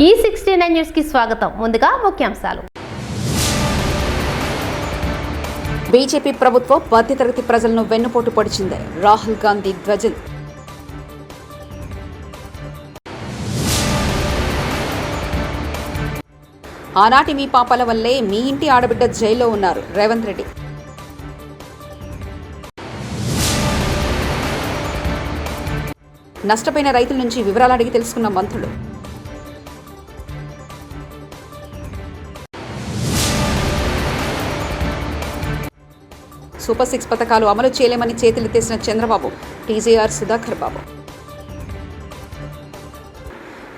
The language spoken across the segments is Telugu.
E69 న్యూస్ కి స్వాగతం. ముందుగా ముఖ్యాంశాలు. బీజేపీ ప్రభుత్వం మధ్యతరగతి ప్రజలను వెన్నుపోటు పొడిచింది. రాహుల్ గాంధీ ధ్వజం. ఆనాటి మీ పాపాల వల్లే మీ ఇంటి ఆడబిడ్డ జైల్లో ఉన్నారు. రేవంత్ రెడ్డి. నష్టపోయిన రైతుల నుంచి వివరాలు అడిగి తెలుసుకున్న మంత్రులు. సూపర్ 6 పథకాలు అమలు చేయలేమని చేతులెత్తేసిన చంద్రబాబు. టీజీఆర్ సుధాకర్ బాబు.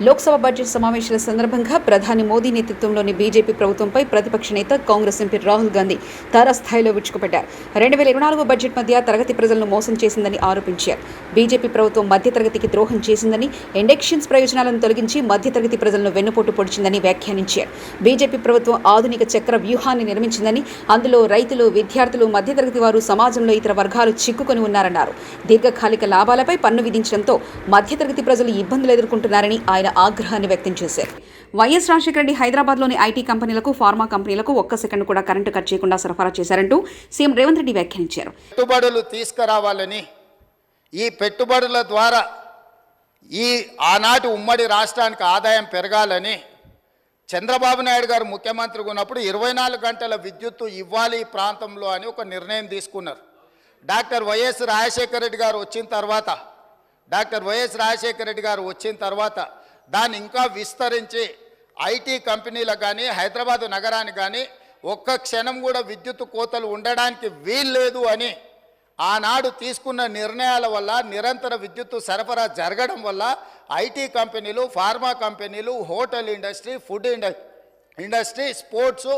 లోక్సభ బడ్జెట్ సమావేశాల సందర్భంగా ప్రధాని మోదీ నేతృత్వంలోని బీజేపీ ప్రభుత్వంపై ప్రతిపక్ష నేత కాంగ్రెస్ ఎంపీ రాహుల్ గాంధీ తారాస్థాయిలో విరుచుకుపడ్డారు. 2024 బడ్జెట్ మధ్య తరగతి ప్రజలను మోసం చేసిందని ఆరోపించారు. బీజేపీ ప్రభుత్వం మధ్యతరగతికి ద్రోహం చేసిందని, ఇండెక్షన్స్ ప్రయోజనాలను తొలగించి మధ్యతరగతి ప్రజలను వెన్నుపోటు పొడిచిందని వ్యాఖ్యానించారు. బీజేపీ ప్రభుత్వం ఆధునిక చక్ర వ్యూహాన్ని నిర్మించిందని, అందులో రైతులు, విద్యార్థులు, మధ్యతరగతి వారు, సమాజంలో ఇతర వర్గాలు చిక్కుకొని ఉన్నారన్నారు. దీర్ఘకాలిక లాభాలపై పన్ను విధించడంతో మధ్యతరగతి ప్రజలు ఇబ్బందులు ఎదుర్కొంటున్నారని ఆయన ఆగ్రహాన్ని వ్యక్తం చేశారు. వైఎస్ రాజశేఖర రెడ్డి హైదరాబాద్లోని ఐటీ కంపెనీలకు, ఫార్మా కంపెనీలకు ఒక్క సెకండ్ కూడా కరెంటు కట్ చేయకుండా సరఫరా చేశారంటూ సీఎం రేవంత్ రెడ్డి వ్యాఖ్యానించారు. పెట్టుబడులు తీసుకురావాలని, ఈ పెట్టుబడుల ద్వారా ఈ ఆనాటి ఉమ్మడి రాష్ట్రానికి ఆదాయం పెరగాలని చంద్రబాబు నాయుడు గారు ముఖ్యమంత్రిగా ఉన్నప్పుడు 24 గంటల విద్యుత్తు ఇవ్వాలి ఈ ప్రాంతంలో అని ఒక నిర్ణయం తీసుకున్నారు. డాక్టర్ వైఎస్ రాజశేఖర రెడ్డి గారు వచ్చిన తర్వాత దాన్ని ఇంకా విస్తరించి ఐటీ కంపెనీలకు కానీ, హైదరాబాదు నగరానికి కానీ ఒక్క క్షణం కూడా విద్యుత్ కోతలు ఉండడానికి వీల్లేదు అని ఆనాడు తీసుకున్న నిర్ణయాల వల్ల నిరంతర విద్యుత్తు సరఫరా జరగడం వల్ల ఐటీ కంపెనీలు, ఫార్మా కంపెనీలు, hotel industry, food industry, sports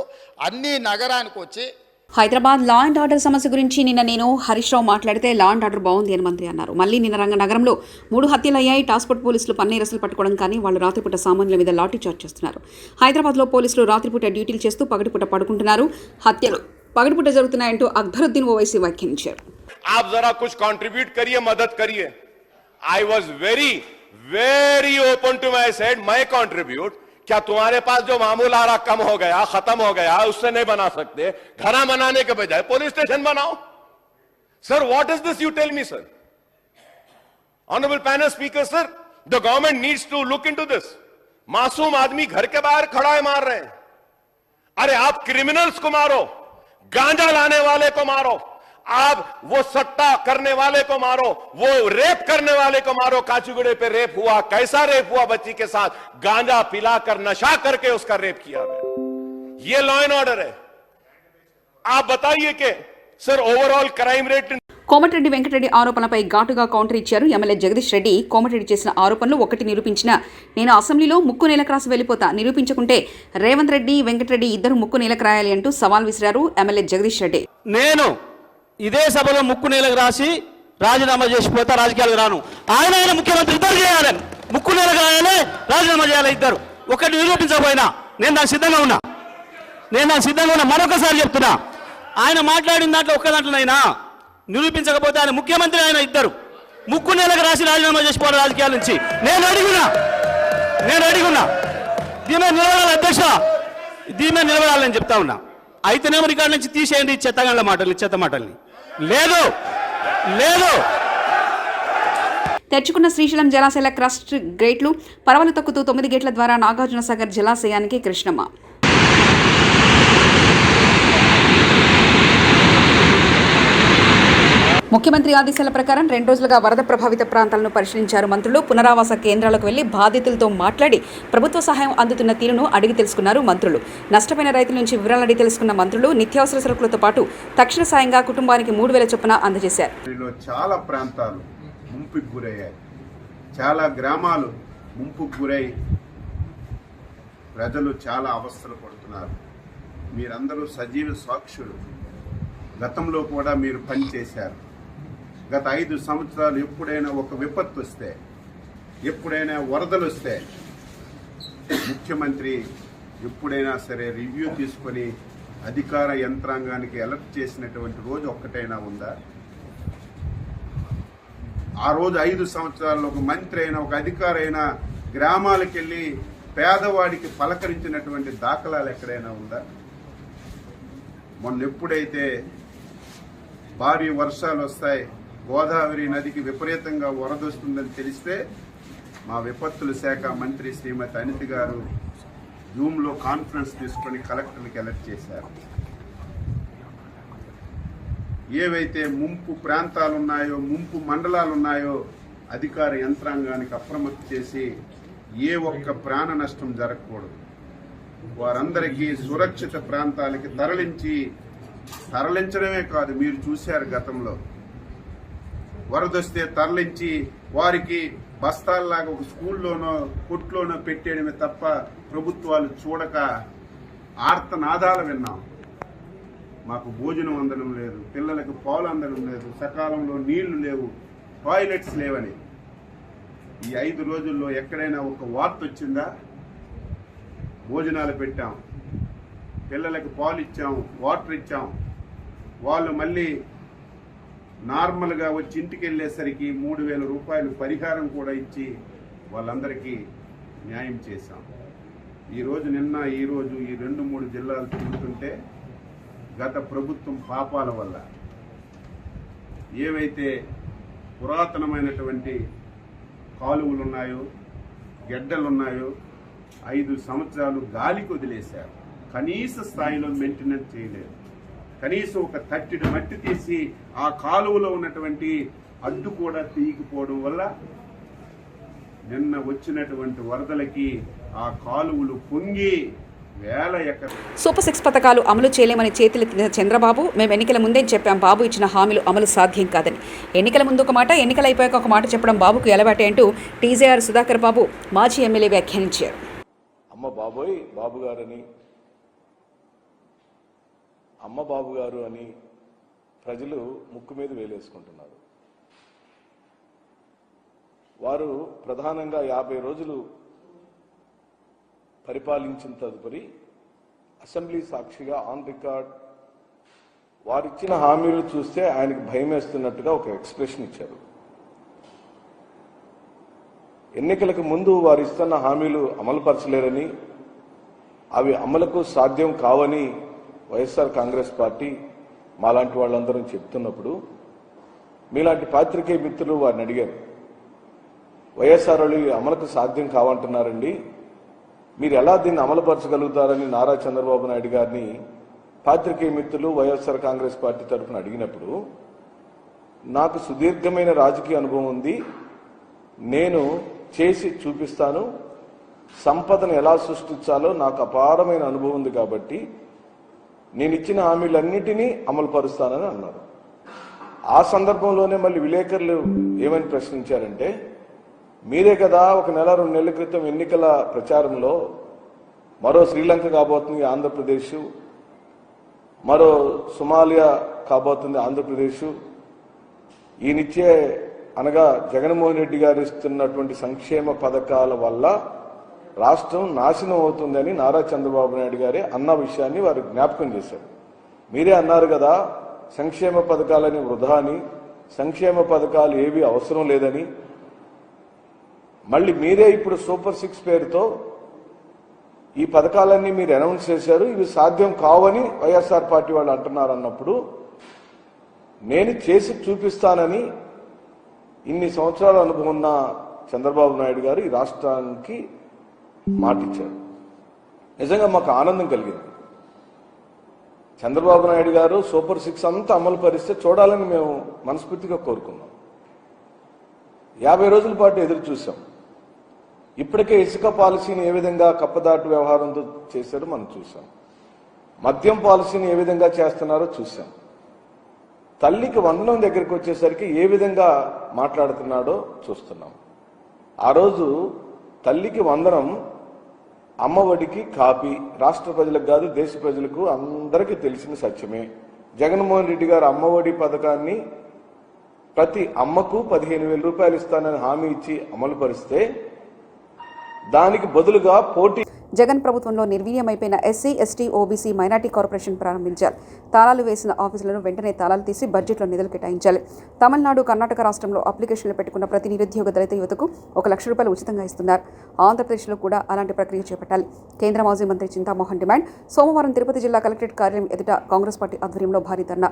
అన్నీ నగరానికి వచ్చి. హైదరాబాద్ లా అండ్ ఆర్డర్ సమస్య గురించి నిన్న నేను హరీష్ రావు మాట్లాడితే లా అండ్ ఆర్డర్ బాగుంది అని మంత్రి అన్నారు. మళ్ళీ నిన్న నగరంలో 3 హత్యలయ్యాయి. టాస్క్ఫోర్స్ పోలీసులు పన్నేరసలు పట్టుకోవడం కానీ వాళ్ళు రాత్రిపూట సామాన్యుల మీద లాఠీ చార్జ్ చేస్తున్నారు. హైదరాబాద్లో పోలీసులు రాత్రిపూట డ్యూటీలు చేస్తూ పగటిపూట పడుకుంటున్నారు. హత్యలు పగటిపూట జరుగుతున్నాయంటూ అక్బరుద్దీన్ ఓవైసీ వ్యాఖ్యానించారు. आप जरा कुछ कंट्रीब्यूट करिए, मदद करिए. I was very open to my said मैं कंट्रीब्यूट. क्या तुम्हारे पास जो मामूल आ रहा कम हो गया, खत्म हो गया, उससे नहीं बना सकते? घरा बनाने के बजाय पुलिस स्टेशन बनाओ. Sir, what is this you tell me, sir? Honorable panel speaker, sir, the government needs to look into this. मासूम आदमी घर के बाहर खड़ा है, मार रहे हैं. अरे आप क्रिमिनल्स को मारो, गांजा लाने वाले को मारो, आप वो सट्टा करने वाले को मारो, वो रेप करने वाले को मारो. काचीगुड़े पे रेप हुआ, कैसा रेप हुआ? बच्ची के साथ गांजा पिलाकर, नशा करके उसका रेप किया गया. ये लॉ एंड ऑर्डर है. आप बताइए कि sir overall crime rate. Komatireddy Venkatareddy ఆరోపణలపై ఘాటుగా కౌంటర్ ఇచ్చారు ఎమ్మెల్యే జగదీష్ రెడ్డి. కోమటిరెడ్డి చేసిన ఆరోపణలు ఒకటి నిరూపించినా నేను అసెంబ్లీలో ముక్కు నేలకు రాసి వెళ్ళిపోతా, నిరూపించకుంటే రేవంత్ రెడ్డి, వెంకటరెడ్డి ఇద్దరు ముక్కు నేలకు రాయాలి అంటూ సవాల్ విసిరారు ఎమ్మెల్యే జగదీష్ రెడ్డి. నేను ఇదే సభలో ముక్కు నేలకు రాసి రాజీనామా చేసిపోతా, రాజకీయాలకు రాను. ఆయన ముఖ్యమంత్రి ఇద్దరు చేయాలని, ముక్కు నేలకు రాయాలి, రాజీనామా చేయాలి ఇద్దరు. ఒకటి నిరూపించకపోయినా నేను దానికి సిద్ధంగా ఉన్నా. మరొకసారి చెప్తున్నా, ఆయన మాట్లాడిన దాంట్లో ఒక్క దాంట్లోనైనా నిరూపించకపోతే ఆయన ముఖ్యమంత్రి, ఆయన ఇద్దరు ముక్కు నేలకు రాసి రాజీనామా చేసిపోవాలి రాజకీయాల నుంచి. నేను అడిగున్నా దీని మీద నిలబడాలి అధ్యక్ష, దీని మీద నిలబడాలని చెప్తా ఉన్నా. అయితేనేమో రికార్డు నుంచి తీసేయండి చెత్త మాటల్ని. లేదు తెచ్చుకున్న శ్రీశైలం జలాశయాల క్రస్ట్ గేట్లు పరవలు తొక్కుతూ 9 గేట్ల ద్వారా నాగార్జున సాగర్ జలాశయానికి కృష్ణమ్మ. ముఖ్యమంత్రి ఆదేశాల ప్రకారం 2 రోజులుగా వరద ప్రభావిత ప్రాంతాలను పరిశీలించారు మంత్రులు. పునరావాస కేంద్రాలకు వెళ్లి బాధితులతో మాట్లాడి ప్రభుత్వ సహాయం అందుతున్న తీరును అడిగి తెలుసుకున్నారు మంత్రులు. నష్టపోయిన రైతుల నుంచి వివరాలు అడిగి తెలుసుకున్న మంత్రులు నిత్యావసర సరుకులతో పాటు తక్షణ సాయంగా కుటుంబానికి 3,000 చొప్పున అందజేశారు. చాలా ప్రాంతాలు ముంపుకు గురయ్యాయి, చాలా గ్రామాలు ముంపుకు గురై ప్రజలు చాలా అవస్థలు పడుతున్నారు. మీరందరూ సజీవ సాక్షులు. గతంలో కూడా మీరు పనిచేశారు. గత 5 సంవత్సరాలు ఎప్పుడైనా ఒక విపత్తు వస్తే, ఎప్పుడైనా వరదలు వస్తే ముఖ్యమంత్రి ఎప్పుడైనా సరే రివ్యూ తీసుకొని అధికార యంత్రాంగానికి అలర్ట్ చేసినటువంటి రోజు ఒక్కటైనా ఉందా? ఆ రోజు 5 సంవత్సరాల్లో ఒక మంత్రి అయినా, ఒక అధికారి అయినా గ్రామాలకు వెళ్ళి పేదవాడికి పలకరించినటువంటి దాఖలాలు ఎక్కడైనా ఉందా? మొన్న ఎప్పుడైతే భారీ వర్షాలు వస్తాయి, గోదావరి నదికి విపరీతంగా వరదొస్తుందని తెలిస్తే మా విపత్తుల శాఖ మంత్రి శ్రీమతి అనిత గారు జూమ్లో కాన్ఫరెన్స్ తీసుకొని కలెక్టర్లకు అలర్ట్ చేశారు. ఏవైతే ముంపు ప్రాంతాలున్నాయో, ముంపు మండలాలున్నాయో అధికార యంత్రాంగానికి అప్రమత్తం చేసి ఏ ఒక్క ప్రాణ నష్టం జరగకూడదు, వారందరికీ సురక్షిత ప్రాంతాలకి తరలించడమే కాదు, మీరు చూశారు గతంలో వరదొస్తే తరలించి వారికి బస్తాల్లాగా ఒక స్కూల్లోనో కొట్లోనో పెట్టేయడమే తప్ప ప్రభుత్వాలు చూడక ఆర్తనాదాలు విన్నాం. మాకు భోజనం అందడం లేదు, పిల్లలకు పాలు అందడం లేదు, సకాలంలో నీళ్లు లేవు, టాయిలెట్స్ లేవని. ఈ 5 రోజుల్లో ఎక్కడైనా ఒక వార్త వచ్చిందా? భోజనాలు పెట్టాం, పిల్లలకు పాలు ఇచ్చాం, వాటర్ ఇచ్చాం, వాళ్ళు మళ్ళీ నార్మల్గా వచ్చి ఇంటికి వెళ్ళేసరికి 3,000 రూపాయలు పరిహారం కూడా ఇచ్చి వాళ్ళందరికీ న్యాయం చేశాం. ఈరోజు ఈ 2-3 జిల్లాలు తిరుగుతుంటే గత ప్రభుత్వం పాపాల వల్ల ఏవైతే పురాతనమైనటువంటి కాలువలున్నాయో, గెడ్డలున్నాయో 5 సంవత్సరాలు గాలికి వదిలేశారు. కనీస స్థాయిలో మెయింటెనెన్స్ చేయలేదు. కనీసం ఒక తట్టెడు మట్టి తీసి ఆ కాలువలో ఉన్నటువంటి అడ్డు కూడా తీయకపోవడం వల్ల నిన్న వచ్చినటువంటి వరదలకి ఆ కాలువలు పొంగి వేల ఎకరాలు. సూపర్ 6 పథకాలు అమలు చేయలేమని చేతులెత్తిన చంద్రబాబు, మేము ఎన్నికల ముందే చెప్పాం బాబు ఇచ్చిన హామీలు అమలు సాధ్యం కాదని. ఎన్నికల ముందు ఒక మాట, ఎన్నికలు అయిపోయాక ఒక మాట చెప్పడం బాబుకు ఎలవాటే అంటూ టీజేఆర్ సుధాకర్ బాబు మాజీ ఎమ్మెల్యే వ్యాఖ్యానించారు. అమ్మ బాబోయ్ బాబు గారు అని ప్రజలు ముక్కు మీద వేలేసుకుంటున్నారు. వారు ప్రధానంగా 50 రోజులు పరిపాలించిన తదుపరి అసెంబ్లీ సాక్షిగా ఆన్ రికార్డ్ వారిచ్చిన హామీలు చూస్తే ఆయనకు భయం వేస్తున్నట్టుగా ఒక ఎక్స్ప్రెషన్ ఇచ్చారు. ఎన్నికలకు ముందు వారు ఇస్తున్న హామీలు అమలుపరచలేరని, అవి అమలుకు సాధ్యం కావని వైఎస్ఆర్ కాంగ్రెస్ పార్టీ మాలాంటి వాళ్ళందరం చెప్తున్నప్పుడు మీలాంటి పాత్రికేయ మిత్రులు వారిని అడిగారు, వైఎస్ఆర్ వాళ్ళు అమలుకు సాధ్యం కావంటున్నారండి, మీరు ఎలా దీన్ని అమలుపరచగలుగుతారని నారా చంద్రబాబు నాయుడు గారిని పాత్రికేయ మిత్రులు వైఎస్ఆర్ కాంగ్రెస్ పార్టీ తరఫున అడిగినప్పుడు, నాకు సుదీర్ఘమైన రాజకీయ అనుభవం ఉంది, నేను చేసి చూపిస్తాను, సంపదను ఎలా సృష్టించాలో నాకు అపారమైన అనుభవం ఉంది కాబట్టి నేను ఇచ్చిన హామీలన్నిటినీ అమలుపరుస్తానని అన్నారు. ఆ సందర్భంలోనే మళ్ళీ విలేకరులు ఏమని ప్రశ్నించారంటే, మీరే కదా 1 నెల 2 నెలల క్రితం ఎన్నికల ప్రచారంలో మరో శ్రీలంక కాబోతుంది ఆంధ్రప్రదేశ్, మరో సోమాలియా కాబోతుంది ఆంధ్రప్రదేశ్, ఈయనిచ్చే అనగా జగన్మోహన్ రెడ్డి గారు ఇస్తున్నటువంటి సంక్షేమ పథకాల వల్ల రాష్ట్రం నాశనం అవుతుందని నారా చంద్రబాబు నాయుడు గారే అన్న విషయాన్ని వారు జ్ఞాపకం చేశారు. మీరే అన్నారు కదా సంక్షేమ పథకాలని వృధా అని, సంక్షేమ పథకాలు ఏవి అవసరం లేదని, మళ్ళీ మీరే ఇప్పుడు సూపర్ 6 పేరుతో ఈ పథకాలన్నీ మీరు అనౌన్స్ చేశారు, ఇవి సాధ్యం కావని వైఎస్ఆర్ పార్టీ వాళ్ళు అంటున్నారు. అన్నప్పుడు నేను చేసి చూపిస్తానని ఇన్ని సంవత్సరాల అనుభవం ఉన్న చంద్రబాబు నాయుడు గారు ఈ రాష్ట్రానికి మాటిచ్చారు. నిజంగా మాకు ఆనందం కలిగింది. చంద్రబాబు నాయుడు గారు సూపర్ 6 అంతా అమలు పరిస్తే చూడాలని మేము మనస్ఫూర్తిగా కోరుకున్నాం. 50 రోజుల పాటు ఎదురు చూసాం. ఇప్పటికే ఇసుక పాలసీని ఏ విధంగా కప్పదాటు వ్యవహారంతో చేశారో మనం చూసాం. మద్యం పాలసీని ఏ విధంగా చేస్తున్నారో చూసాం. తల్లికి వందనం దగ్గరికి వచ్చేసరికి ఏ విధంగా మాట్లాడుతున్నాడో చూస్తున్నాం. ఆ రోజు తల్లికి వందనం అమ్మఒడికి కాపీ రాష్ట్ర ప్రజలకు కాదు దేశ ప్రజలకు అందరికీ తెలిసిన సత్యమే. జగన్మోహన్ రెడ్డి గారు అమ్మఒడి పథకాన్ని ప్రతి అమ్మకు 15,000 రూపాయలు ఇస్తానని హామీ ఇచ్చి అమలు పరిస్తే దానికి బదులుగా పోటీ జగన్ ప్రభుత్వంలో నిర్వీర్యమైపోయిన SC, ST, OBC, minority corporation ప్రారంభించారు. తాళాలు వేసిన ఆఫీసులను వెంటనే తాళాలు తీసి బడ్జెట్లో నిధులు కేటాయించాలి. తమిళనాడు, కర్ణాటక రాష్ట్రంలో అప్లికేషన్లు పెట్టుకున్న ప్రతి నిరుద్యోగ దళిత యువతకు ₹1,00,000 ఉచితంగా ఇస్తున్నారు. ఆంధ్రప్రదేశ్లో కూడా అలాంటి ప్రక్రియ చేపట్టాలి. కేంద్ర మాజీ మంత్రి చింతామోహన్ డిమాండ్. సోమవారం తిరుపతి జిల్లా కలెక్టరేట్ కార్యాలయం ఎదుట కాంగ్రెస్ పార్టీ ఆధ్వర్యంలో భారీ ధర్నా.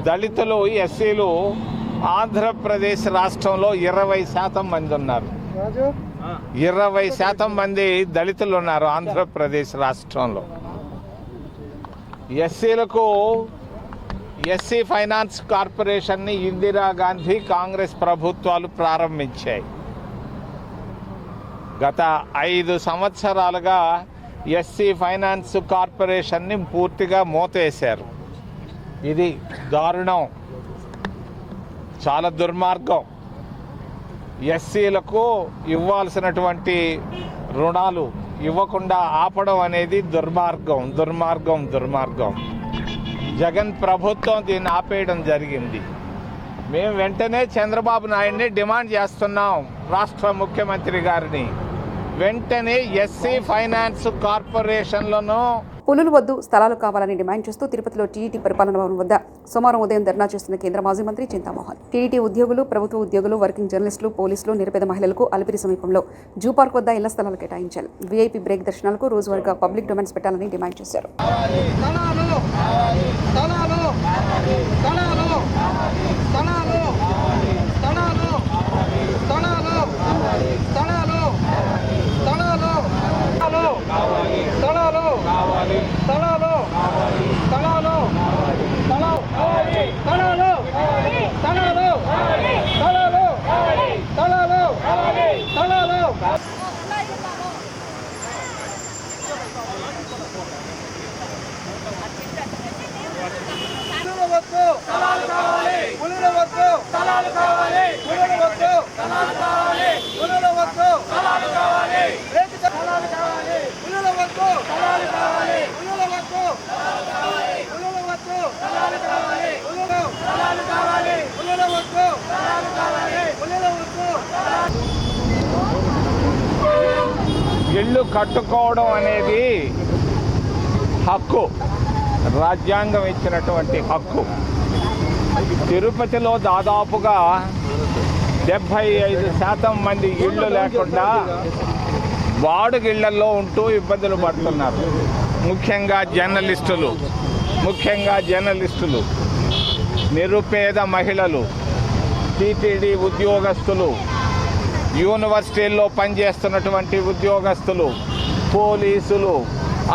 దళితులు ఎస్సీలు ఆంధ్రప్రదేశ్ రాష్ట్రంలో 20% మంది ఉన్నారు. 20% మంది దళితులు ఉన్నారు ఆంధ్రప్రదేశ్ రాష్ట్రంలో. ఎస్సీలకు ఎస్సీ ఫైనాన్స్ కార్పొరేషన్ని ఇందిరాగాంధీ కాంగ్రెస్ ప్రభుత్వాలు ప్రారంభించాయి. గత 5 సంవత్సరాలుగా ఎస్సీ ఫైనాన్స్ కార్పొరేషన్ని పూర్తిగా మూతేశారు. ఇది దారుణం, చాలా దుర్మార్గం. ఎస్సీలకు ఇవ్వాల్సినటువంటి రుణాలు ఇవ్వకుండా ఆపడం అనేది దుర్మార్గం. జగన్ ప్రభుత్వం దీన్ని ఆపేయడం జరిగింది. మేము వెంటనే చంద్రబాబు నాయుడిని డిమాండ్ చేస్తున్నాం, రాష్ట్ర ముఖ్యమంత్రి గారిని. వెంటనే ఎస్సీ ఫైనాన్స్ కార్పొరేషన్లను పులులు వద్దు, స్థలాలు కావాలని డిమాండ్ చేస్తూ తిరుపతిలో టీడీటీ పరిపాలన భవన్ వద్ద సోమవారం ఉదయం ధర్నా చేస్తున్న కేంద్ర మాజీ మంత్రి చింతామోహన్. టీడీటీ ఉద్యోగులు, ప్రభుత్వ ఉద్యోగులు, వర్కింగ్ జర్నలిస్టులు, పోలీసులు, నిరుపేద మహిళలకు అలిపిరి సమీపంలో జూ పార్క్ వద్ద ఇళ్ల స్థలాలు కేటాయించాలి. వీఐపీ బ్రేక్ దర్శనాలకు రోజువారీగా పబ్లిక్ డొమైన్స్ పెట్టాలని డిమాండ్ చేశారు. ఇళ్ళు కట్టుకోవడం అనేది హక్కు, రాజ్యాంగం ఇచ్చినటువంటి హక్కు. తిరుపతిలో దాదాపుగా 75% మంది ఇళ్ళు లేకుండా వాడుగిళ్లలో ఉంటూ ఇబ్బందులు పడుతున్నారు. ముఖ్యంగా జర్నలిస్టులు, నిరుపేద మహిళలు, టీటీడీ ఉద్యోగస్తులు, యూనివర్సిటీల్లో పనిచేస్తున్నటువంటి ఉద్యోగస్తులు, పోలీసులు,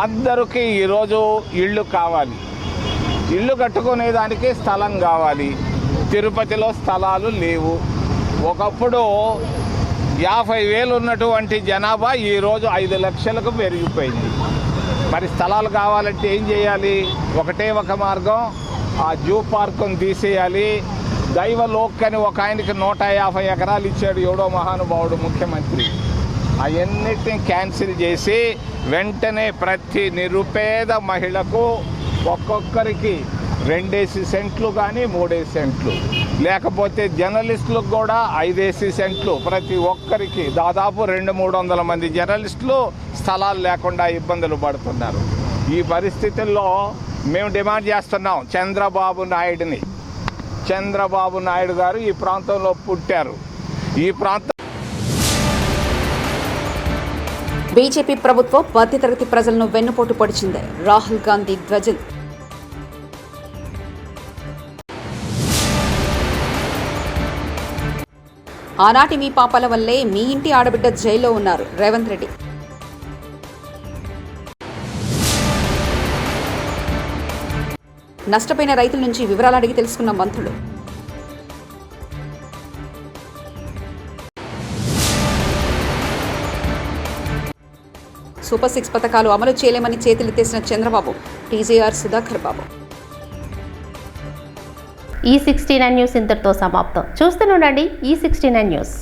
అందరికీ ఈరోజు ఇళ్ళు కావాలి. ఇళ్ళు కట్టుకునేదానికి స్థలం కావాలి. తిరుపతిలో స్థలాలు లేవు. ఒకప్పుడు 50,000 ఉన్నటువంటి జనాభా ఈరోజు 5 లక్షలకు పెరిగిపోయింది. మరి స్థలాలు కావాలంటే ఏం చేయాలి? ఒకటే ఒక మార్గం, ఆ జూ పార్కును తీసేయాలి. దైవలోక్ అని ఒక ఆయనకి 150 ఎకరాలు ఇచ్చాడు ఎవడో మహానుభావుడు ముఖ్యమంత్రి. అవన్నిటిని క్యాన్సిల్ చేసి వెంటనే ప్రతి నిరుపేద మహిళకు ఒక్కొక్కరికి 2 సెంట్లు కానీ 3 సెంట్లు, లేకపోతే జర్నలిస్టులకు కూడా 5 సెంట్లు, ప్రతి ఒక్కరికి దాదాపు 200-300 మంది జర్నలిస్టులు స్థలాలు లేకుండా ఇబ్బందులు పడుతున్నారు. ఈ పరిస్థితుల్లో మేము డిమాండ్ చేస్తున్నాం చంద్రబాబు నాయుడు గారు ఈ ప్రాంతంలో పుట్టారు. ఈ ప్రాంతం బీజేపీ ప్రభుత్వం మధ్యతరగతి ప్రజలను వెన్నుపోటు పొడిచింది. రాహుల్ గాంధీ ధ్వజం. ఆనాటి మీ పాపాల వల్లే మీ ఇంటి ఆడబిడ్డ జైల్లో ఉన్నారు రేవంత్ రెడ్డి. నష్టపోయిన రైతుల నుంచి వివరాలు అడిగి తెలుసుకున్న మంత్రులు. సూపర్ 6 పథకాలు అమలు చేయలేమని చేతులెత్తేసిన చంద్రబాబు, టీజేఆర్ సుధాకర్ బాబు. ఈ 69 న్యూస్ ఇంతటితో సమాప్తం. చూస్తూనే ఉండండి ఈ 69 న్యూస్.